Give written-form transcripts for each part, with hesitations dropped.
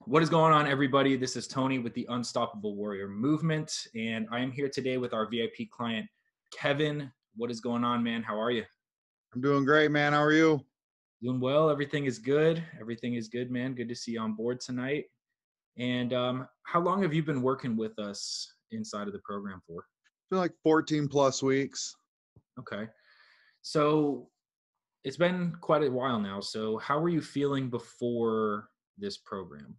What is going on, everybody? This is Tony with the Unstoppable Warrior Movement, and I am here today with our VIP client, Kevin. What is going on, man? How are you? I'm doing great, man. How are you? Doing well. Everything is good. Everything is good, man. Good to see you on board tonight. And how long have you been working with us inside of the program for? It's been like 14 plus weeks. Okay. So it's been quite a while now. So how were you feeling before this program?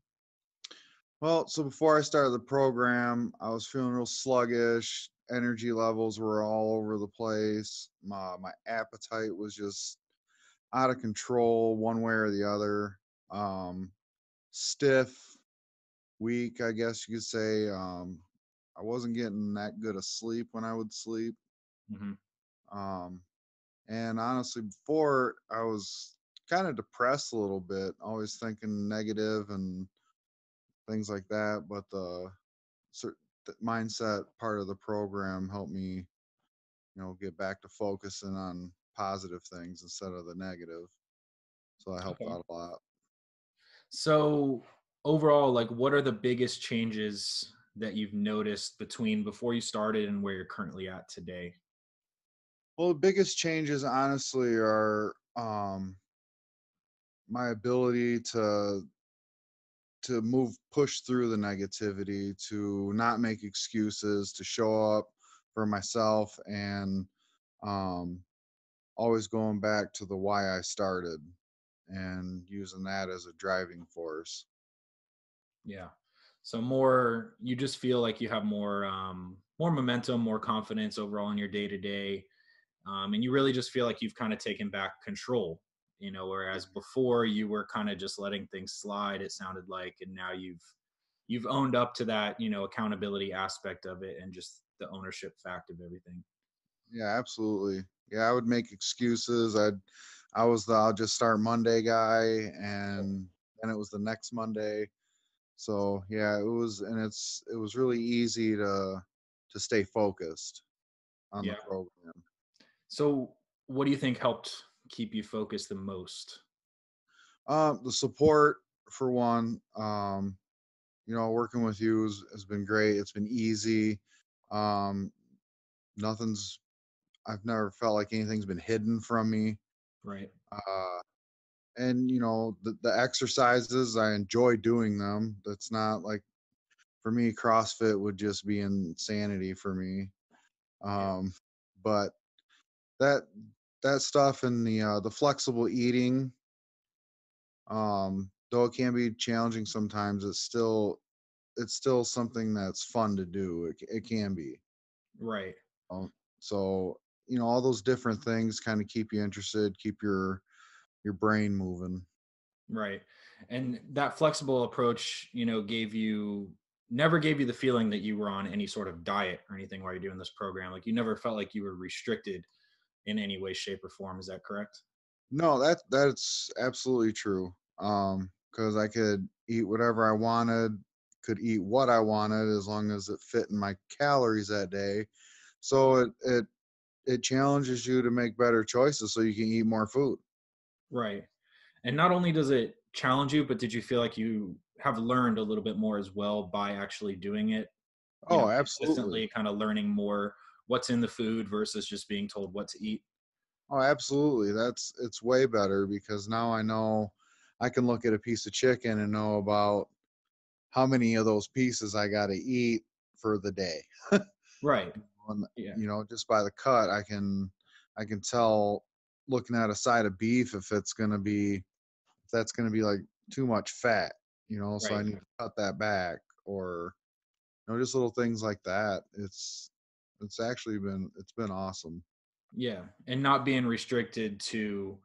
Well, so before I started the program, I was feeling real sluggish. Energy levels were all over the place. My appetite was just out of control, one way or the other. Um, Stiff, weak, I guess you could say. I wasn't getting that good of sleep when I would sleep. Hmm. Um, and honestly, before I was kind of depressed a little bit, always thinking negative and things like that. But the mindset part of the program helped me, get back to focusing on positive things instead of the negative. So that helped Okay. out a lot. So overall, like what are the biggest changes that you've noticed between before you started and where you're currently at today? Well, the biggest changes, honestly, are my ability to push through the negativity, to not make excuses, to show up for myself, and um, always going back to the why I started and using that as a driving force. Yeah. So more you just feel like you have more momentum, more confidence overall in your day to day. And you really just feel like you've kind of taken back control, whereas before you were kind of just letting things slide, it sounded like, and now you've owned up to that, accountability aspect of it and just the ownership fact of everything. Yeah, absolutely. Yeah, I would make excuses. I was the I'll just start Monday guy, and then it was the next Monday. So yeah, it was really easy to stay focused on the Yeah. program. So, what do you think helped keep you focused the most? The support for one, working with you has been great. It's been easy. Um, nothing's I've never felt like anything's been hidden from me. Right. Uh, and the exercises, I enjoy doing them. That's not like, for me, CrossFit would just be insanity for me. Yeah. Um, but that that stuff and the flexible eating, though it can be challenging sometimes, it's still something that's fun to do. It can be. Right. So all those different things kind of keep you interested, keep your brain moving. Right. And that flexible approach, gave you never gave you the feeling that you were on any sort of diet or anything while you're doing this program. Like you never felt like you were restricted in any way, shape, or form. Is that correct? No, that's absolutely true. Because I could eat whatever I wanted, could eat what I wanted as long as it fit in my calories that day. So it challenges you to make better choices so you can eat more food. Right. And not only does it challenge you, but did you feel like you have learned a little bit more as well by actually doing it, Oh, absolutely. consistently kind of learning more what's in the food versus just being told what to eat? Oh, absolutely. It's way better because now I know I can look at a piece of chicken and know about how many of those pieces I got to eat for the day. Right. And, Yeah. just by the cut, I can tell, looking at a side of beef, if that's gonna be like too much fat, so I Right. need to cut that back, or just little things like that. It's been awesome. Yeah. And not being restricted to,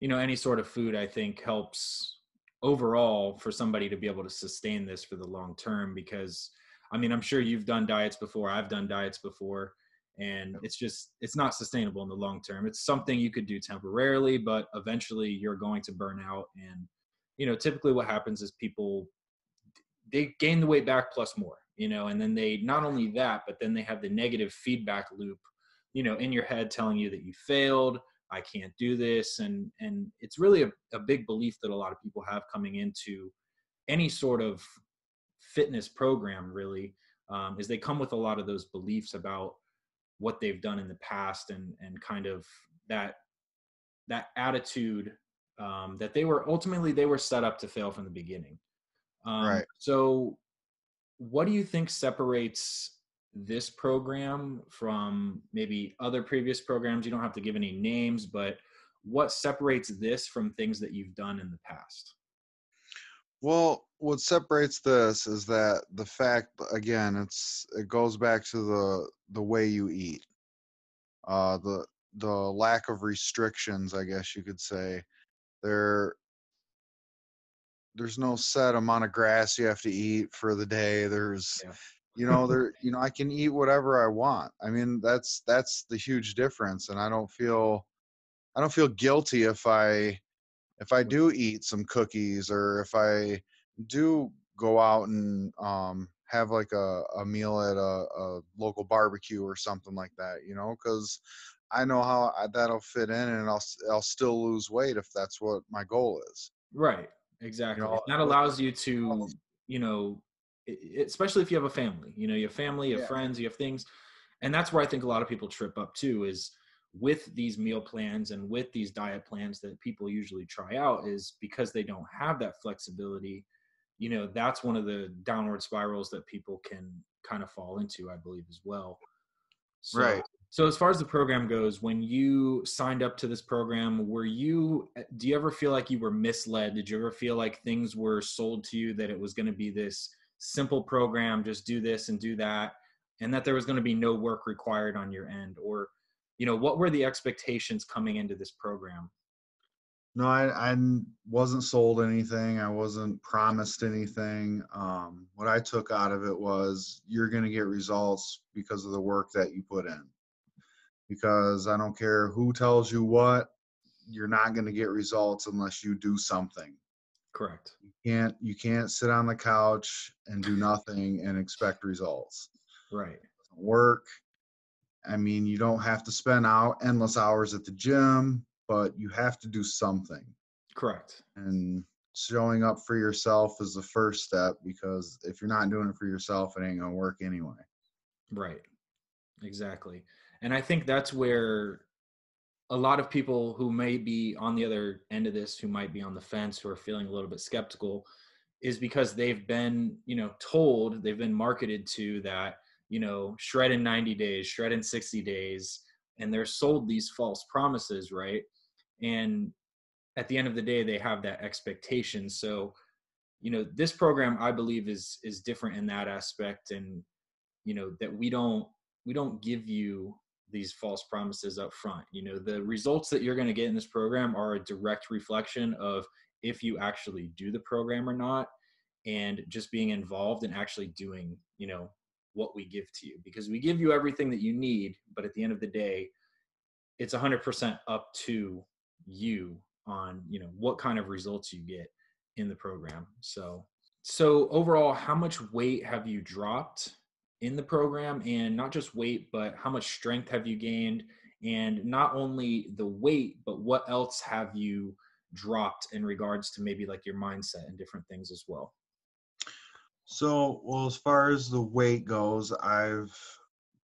any sort of food, I think helps overall for somebody to be able to sustain this for the long term because I mean, I'm sure you've done diets before, I've done diets before, and it's not sustainable in the long term. It's something you could do temporarily, but eventually you're going to burn out and typically what happens is people they gain the weight back plus more, and then they not only that, but then they have the negative feedback loop, in your head telling you that you failed, I can't do this. And it's really a big belief that a lot of people have coming into any sort of fitness program really, is they come with a lot of those beliefs about what they've done in the past, and kind of that attitude, that they were set up to fail from the beginning. Right. So what do you think separates this program from maybe other previous programs? You don't have to give any names, but what separates this from things that you've done in the past? Well, what separates this is that the fact, again, it goes back to the way you eat. The lack of restrictions, I guess you could say. There there's no set amount of grass you have to eat for the day. There's, Yeah. I can eat whatever I want. I mean, that's the huge difference. And I don't feel guilty if I do eat some cookies, or if I do go out and have like a meal at a local barbecue or something like that, because I know how that'll fit in, and I'll still lose weight if that's what my goal is. Right. You Exactly. know, That allows you to, you know, especially if you have a family, you have family, you have yeah, friends, you have things. And that's where I think a lot of people trip up too, is with these meal plans and with these diet plans that people usually try out, is because they don't have that flexibility. That's one of the downward spirals that people can kind of fall into, I believe, as well. So, right. so as far as the program goes, when you signed up to this program, do you ever feel like you were misled? Did you ever feel like things were sold to you that it was going to be this simple program, just do this and do that, and that there was going to be no work required on your end? Or, what were the expectations coming into this program? No, I wasn't sold anything. I wasn't promised anything. What I took out of it was, you're going to get results because of the work that you put in. Because I don't care who tells you what, you're not going to get results unless you do something. Correct. You can't sit on the couch and do nothing and expect results. Right. It doesn't work. I mean, you don't have to spend out endless hours at the gym, but you have to do something. Correct. And showing up for yourself is the first step, because if you're not doing it for yourself, it ain't gonna work anyway. Right. Exactly. And I think that's where a lot of people who may be on the other end of this, who might be on the fence, who are feeling a little bit skeptical, is because they've been, told, they've been marketed to that, shred in 90 days, shred in 60 days, and they're sold these false promises, right? And at the end of the day, they have that expectation. So, this program, I believe, is different in that aspect. And that we don't give you these false promises up front. The results that you're going to get in this program are a direct reflection of if you actually do the program or not, and just being involved and actually doing what we give to you, because we give you everything that you need, but at the end of the day, it's 100% up to you on what kind of results you get in the program. So overall, how much weight have you dropped in the program? And not just weight, but how much strength have you gained? And not only the weight, but what else have you dropped in regards to maybe like your mindset and different things as well? So, well, as far as the weight goes, I've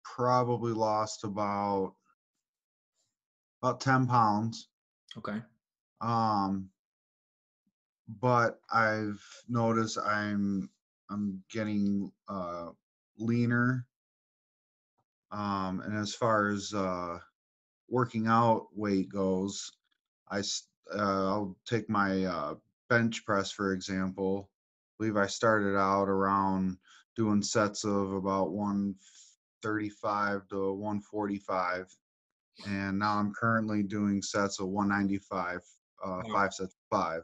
probably lost about 10 pounds. Okay. Um, but I've noticed I'm getting leaner. And as far as working out weight goes, I'll take my bench press for example. I believe I started out around doing sets of about 135 to 145, and now I'm currently doing sets of 195, Wow. 5 sets of 5.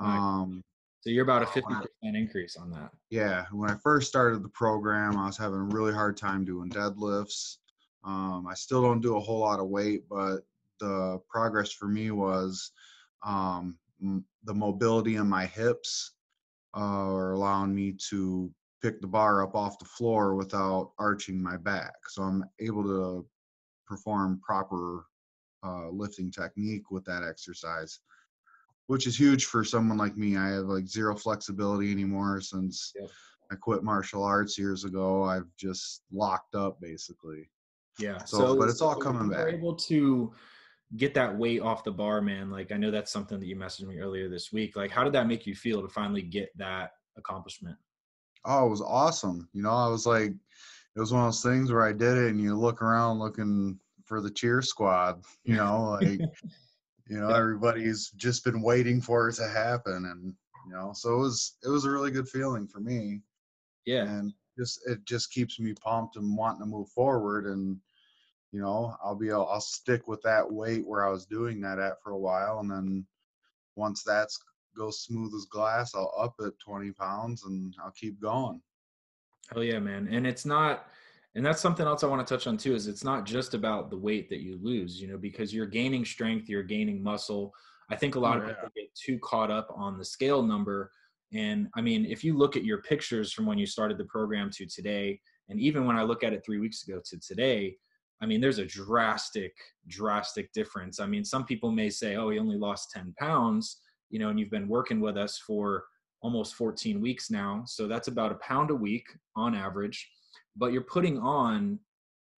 Nice. Um, So you're about a when I, 50% increase on that. yeah, when I first started the program, I was having a really hard time doing deadlifts. I still don't do a whole lot of weight, but the progress for me was the mobility in my hips are allowing me to pick the bar up off the floor without arching my back. So I'm able to perform proper lifting technique with that exercise. which is huge for someone like me. I have like zero flexibility anymore since Yep. I quit martial arts years ago. I've just locked up basically. Yeah. So, but it's So all when coming you were back. able to get that weight off the bar, man, like I know that's something that you messaged me earlier this week. Like, how did that make you feel to finally get that accomplishment? Oh, it was awesome. I was like, it was one of those things where I did it and you look around looking for the cheer squad, like, Yep. everybody's just been waiting for it to happen. And, so it was a really good feeling for me. Yeah. And it just keeps me pumped and wanting to move forward. And, I'll stick with that weight where I was doing that at for a while. And then once that's goes smooth as glass, I'll up it 20 pounds and I'll keep going. Hell yeah, man. And it's not, and that's something else I want to touch on too, is it's not just about the weight that you lose, because you're gaining strength, you're gaining muscle. I think a lot Oh of yeah. people get too caught up on the scale number. And I mean, if you look at your pictures from when you started the program to today, and even when I look at it 3 weeks ago to today, I mean, there's a drastic difference. I mean, some people may say, oh, he only lost 10 pounds, and you've been working with us for almost 14 weeks now. So that's about a pound a week on average, but you're putting on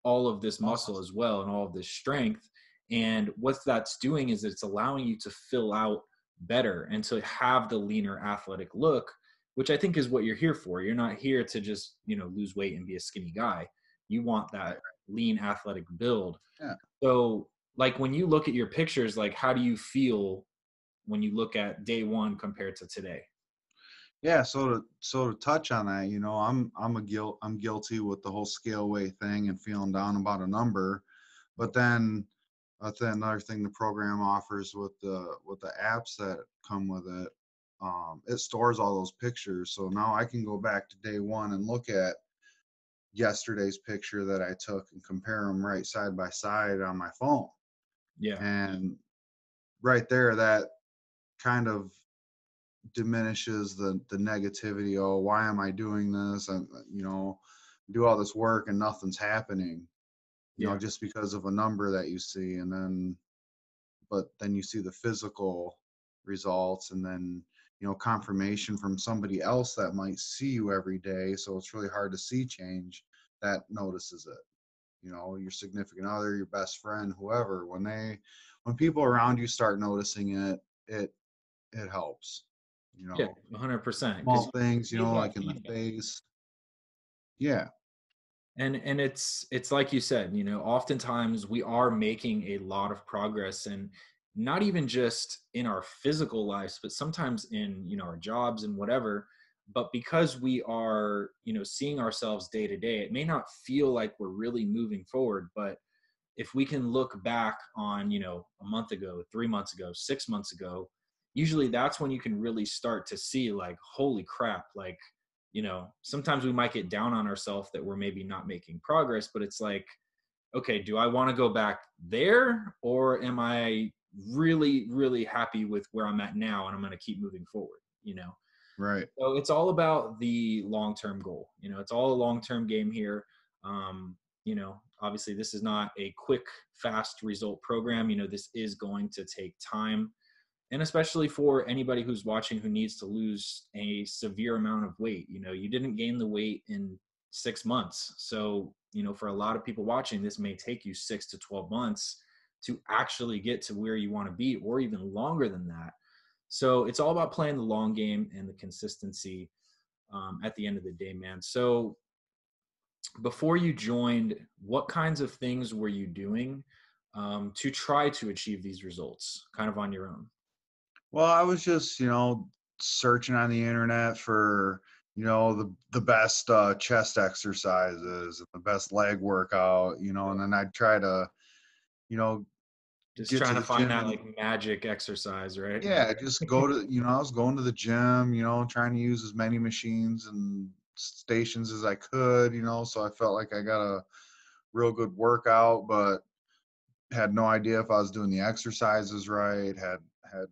all of this muscle Muscles. as well and all of this strength. And what that's doing is it's allowing you to fill out better and to have the leaner athletic look, which I think is what you're here for. You're not here to just, lose weight and be a skinny guy. You want Right. that lean athletic build. Yeah. So like when you look at your pictures, like how do you feel when you look at day one compared to today? Yeah. So to touch on that, I'm guilty with the whole scale weight thing and feeling down about a number. But then another thing the program offers with the apps that come with it, it stores all those pictures. So now I can go back to day one and look at yesterday's picture that I took and compare them right side by side on my phone. Yeah. And right there, that kind of diminishes the negativity. Oh, why am I doing this? And do all this work and nothing's happening. Yeah. Just because of a number that you see, and then but then you see the physical results, and then confirmation from somebody else that might see you every day. So it's really hard to see change that notices it. Your significant other, your best friend, whoever, when people around you start noticing it, it helps. You Yeah, know, 100%. Because small things, you need that like in the feedback. face. Yeah, And it's like you said, oftentimes we are making a lot of progress, and not even just in our physical lives, but sometimes in, our jobs and whatever. But because we are, seeing ourselves day to day, it may not feel like we're really moving forward. But if we can look back on, a month ago, 3 months ago, 6 months ago, usually that's when you can really start to see like, holy crap, like, sometimes we might get down on ourselves that we're maybe not making progress, but it's like, okay, do I want to go back there, or am I really, really happy with where I'm at now and I'm going to keep moving forward, right. So it's all about the long-term goal. It's all a long-term game here. Obviously this is not a quick, fast result program. This is going to take time. And especially for anybody who's watching who needs to lose a severe amount of weight, you didn't gain the weight in 6 months. So, for a lot of people watching, this may take you 6 to 12 months to actually get to where you want to be, or even longer than that. So it's all about playing the long game and the consistency at the end of the day, man. So before you joined, what kinds of things were you doing to try to achieve these results kind of on your own? Well, I was just, searching on the internet for, the best chest exercises and the best leg workout, and then I'd try to, you know, Just get to trying to the find gym that and like magic exercise, right? yeah, just go to, I was going to the gym, trying to use as many machines and stations as I could, so I felt like I got a real good workout, but had no idea if I was doing the exercises right, had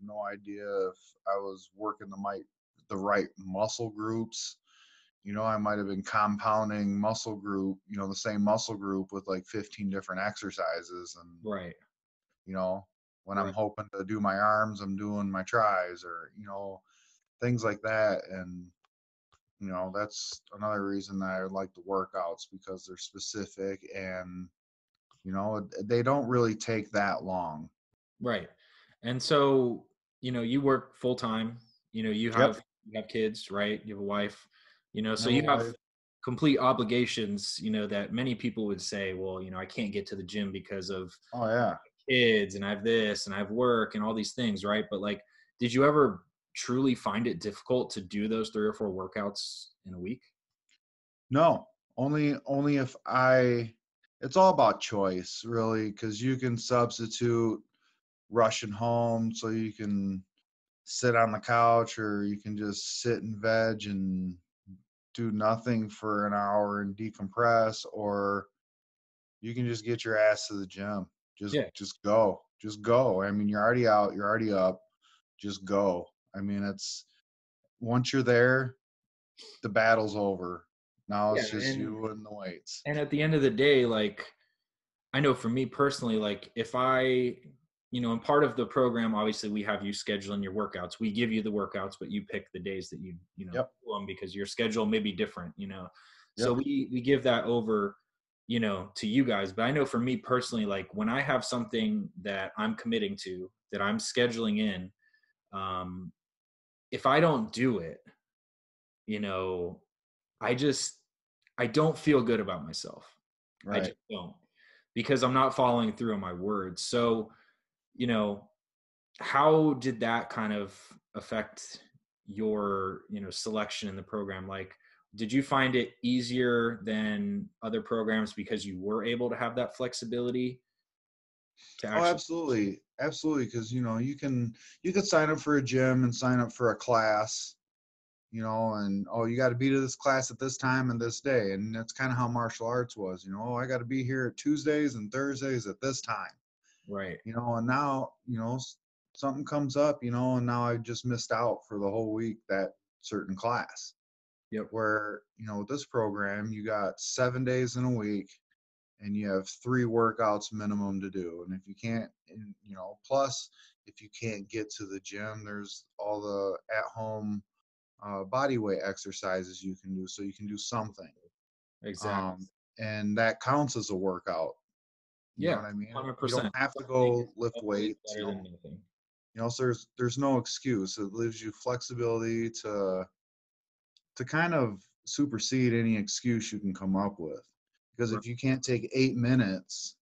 no idea if I was working the right muscle groups. I might have been compounding muscle group, the same muscle group with like 15 different exercises and Right. you know When I'm Right. hoping to do my arms, I'm doing my tries, or things like that. And that's another reason that I like the workouts, because they're specific, and they don't really take that long. Right. And so, you work full time, you Yep. have kids, right? You have a wife, I so have a you have wife. complete obligations, that many people would say, well, I can't get to the gym because of Oh yeah. kids and I have this and I have work and all these things, right? But like, did you ever truly find it difficult to do those 3 or 4 workouts in a week? No, only if I. It's all about choice, really, because you can substitute rushing home so you can sit on the couch, or you can just sit and veg and do nothing for an hour and decompress, or you can just get your ass to the gym. Just Yeah. just go. Just go. I mean, you're already out, you're already up. Just go. I mean, it's once you're there, the battle's over. Now Yeah. it's just And you and the weights. and at the end of the day, like, I know for me personally, like if I, and part of the program, obviously we have you scheduling your workouts. We give you the workouts, but you pick the days that Yep. do them because your schedule may be different. So Yep. we give that over, to you guys. But I know for me personally, like when I have something that I'm committing to, that I'm scheduling in, um, if I don't do it, you know, I just I don't feel good about myself. I Right. just don't, because I'm not following through on my words. So, you know, how did that kind of affect your, selection in the program? Like, did you find it easier than other programs because you were able to have that flexibility to Oh, actually? absolutely. Absolutely. Because you can sign up for a gym and sign up for a class, and oh, you got to be to this class at this time and this day. And that's kind of how martial arts was, oh, I got to be here Tuesdays and Thursdays at this time, Right. and now, something comes up, and now I just missed out for the whole week, that certain class. Yep. Where, with this program, you got 7 days in a week, and you have 3 workouts minimum to do. And if you can't, plus if you can't get to the gym, there's all the at home body weight exercises you can do, so you can do something. Exactly. Um, and that counts as a workout. You know Yeah. what I mean? You don't 100%. have to Something go is lift always weights. better than nothing. So there's no excuse. It leaves you flexibility to kind of supersede any excuse you can come up with. Because Right. if you can't take 8 minutes,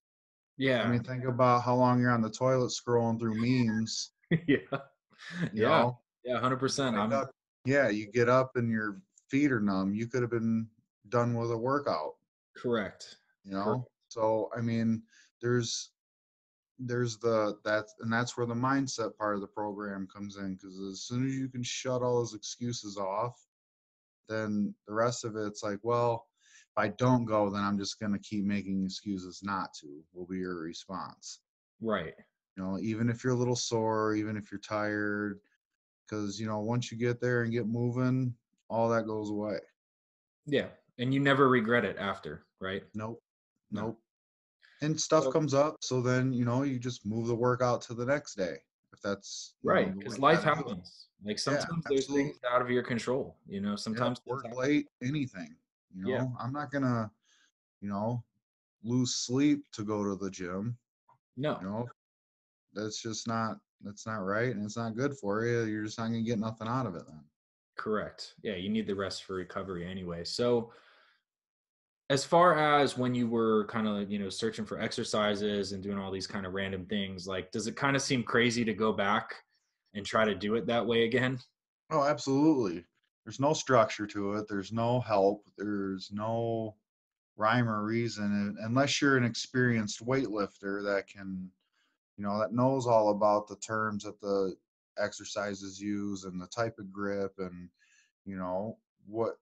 I Yeah. mean, think about how long you're on the toilet scrolling through memes. Yeah. You Yeah. know, Yeah. you 100%. wake up, yeah, you get up and your feet are numb. You could have been done with a workout. Correct. Correct. So I mean, there's that's where the mindset part of the program comes in, because as soon as you can shut all those excuses off, then the rest of it's like, well, if I don't go, then I'm just going to keep making excuses not to, will be your response. Right. Even if you're a little sore, even if you're tired, because, once you get there and get moving, all that goes away. Yeah. And you never regret it after, right? Nope. No. Nope. And stuff So, comes up. So then, you just move the workout to the next day, if that's, right. the way Because you life got to do it. happens. Like Yeah, sometimes there's things absolutely. out of your control, Yep. sometimes things Work happen. late, anything. Yeah. I'm not going to, you know, lose sleep to go to the gym. No. You know, that's not right, and it's not good for you. You're just not gonna get nothing out of it then. Correct. Yeah. You need the rest for recovery anyway. So, as far as when you were kind of, searching for exercises and doing all these kind of random things, like, does it kind of seem crazy to go back and try to do it that way again? Oh, absolutely. There's no structure to it. There's no help. There's no rhyme or reason, unless you're an experienced weightlifter that can, that knows all about the terms that the exercises use, and the type of grip, and you know what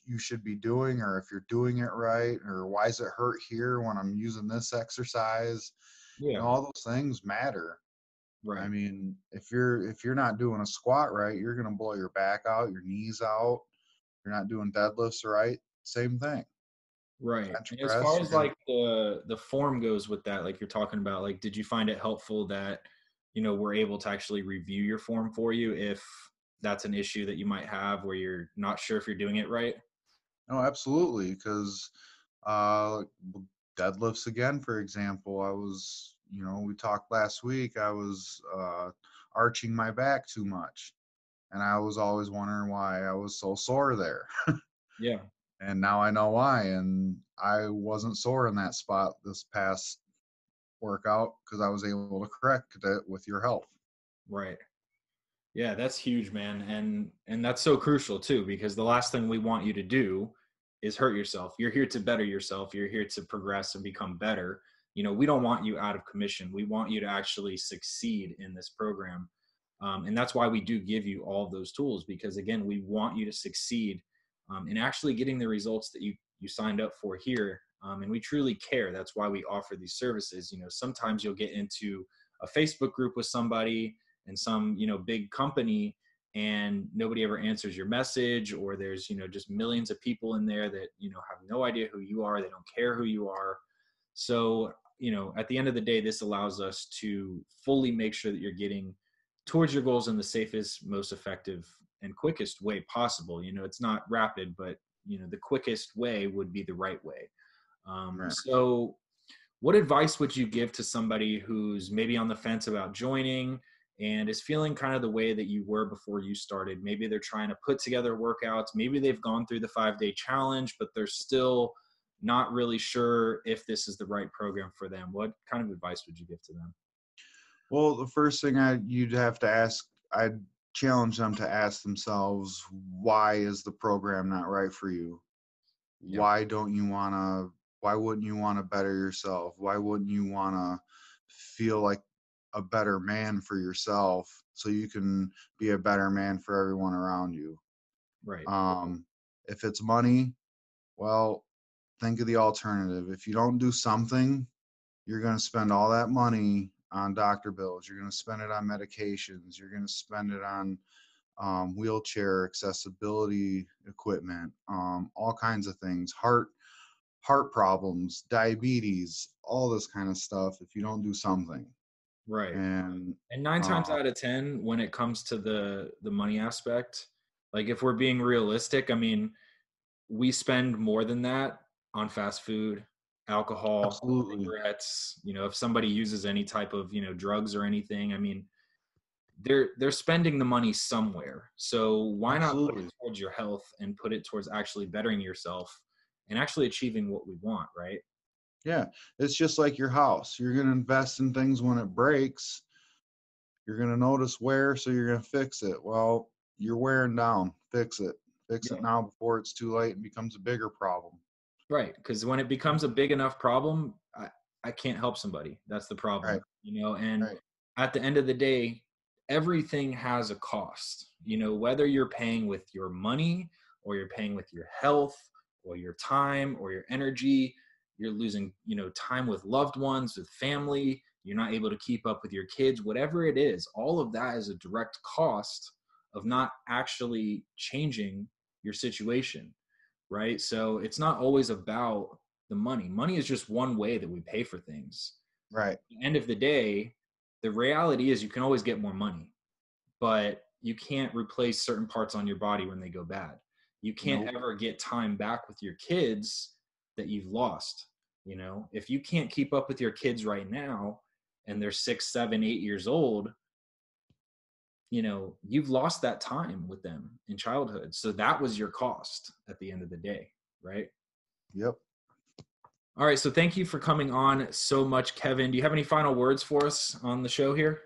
you should be doing, or if you're doing it right, or why does it hurt here when I'm using this exercise. Yeah. All those things matter. I Right. mean, if you're not doing a squat right, you're going to blow your back out, your knees out. You're not doing deadlifts right, same thing. Right. Bench And as press, far you're as going to. like the form goes with that, like you're talking about, like, did you find it helpful that we're able to actually review your form for you if that's an issue that you might have where you're not sure if you're doing it right. No, absolutely. Because like, deadlifts again, for example, we talked last week. I was arching my back too much, and I was always wondering why I was so sore there. Yeah. And now I know why. And I wasn't sore in that spot this past workout because I was able to correct it with your help. Right. Yeah, that's huge, man. And that's so crucial too, because the last thing we want you to do is hurt yourself. You're here to better yourself. You're here to progress and become better. We don't want you out of commission. We want you to actually succeed in this program. And that's why we do give you all of those tools, because again, we want you to succeed in actually getting the results that you signed up for here. And we truly care. That's why we offer these services. Sometimes you'll get into a Facebook group with somebody and some big company, and nobody ever answers your message, or there's just millions of people in there that have no idea who you are. They don't care who you are. So at the end of the day, this allows us to fully make sure that you're getting towards your goals in the safest, most effective, and quickest way possible. It's not rapid, but the quickest way would be the right way. Right. So what advice would you give to somebody who's maybe on the fence about joining and is feeling kind of the way that you were before you started? Maybe they're trying to put together workouts. Maybe they've gone through the 5-day challenge, but they're still not really sure if this is the right program for them. What kind of advice would you give to them? Well, the first thing you'd have to ask, I'd challenge them to ask themselves, why is the program not right for you? Yeah. Why don't you want to, why wouldn't you want to better yourself? Why wouldn't you want to feel like a better man for yourself so you can be a better man for everyone around you? Right. Um, if it's money, well, think of the alternative. If you don't do something, you're going to spend all that money on doctor bills. You're going to spend it on medications. You're going to spend it on wheelchair accessibility equipment, all kinds of things, heart problems, diabetes, all this kind of stuff. If you don't do something, Right. and And 9 times uh, out of 10, when it comes to the money aspect, like if we're being realistic, I mean, we spend more than that on fast food, alcohol, absolutely, cigarettes. If somebody uses any type of drugs or anything, I mean, they're spending the money somewhere. So why not put it absolutely, towards your health and put it towards actually bettering yourself and actually achieving what we want, right? yeah. It's just like your house. You're going to invest in things when it breaks. You're going to notice wear, so you're going to fix it. Well, you're wearing down. Fix it. Fix Yeah. it now before it's too late and becomes a bigger problem. Right, because when it becomes a big enough problem, I can't help somebody. That's the Right, problem, and right, at the end of the day, everything has a cost. Whether you're paying with your money or you're paying with your health or your time or your energy, you're losing, time with loved ones, with family, you're not able to keep up with your kids, whatever it is, all of that is a direct cost of not actually changing your situation, right? So it's not always about the money. Money is just one way that we pay for things. right. At the end of the day, the reality is you can always get more money, but you can't replace certain parts on your body when they go bad. You can't Nope. ever get time back with your kids that you've lost. If you can't keep up with your kids right now and they're 6, 7, 8 years old, you've lost that time with them in childhood. So that was your cost at the end of the day, right? Yep. All right. So thank you for coming on so much, Kevin. Do you have any final words for us on the show here?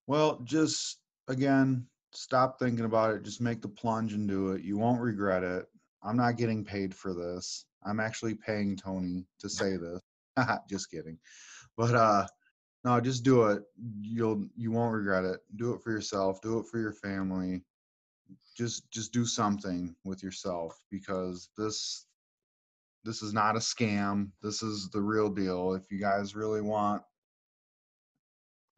Well, just again, stop thinking about it. Just make the plunge and do it. You won't regret it. I'm not getting paid for this. I'm actually paying Tony to say this. Just kidding. But no, just do it. You won't regret it. Do it for yourself. Do it for your family. Just do something with yourself because this is not a scam. This is the real deal. If you guys really want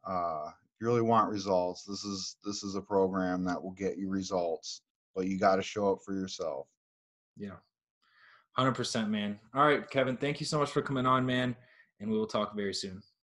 if you really want results, this is a program that will get you results, but you got to show up for yourself. Yeah. 100%, man. All right, Kevin. Thank you so much for coming on, man. And we will talk very soon.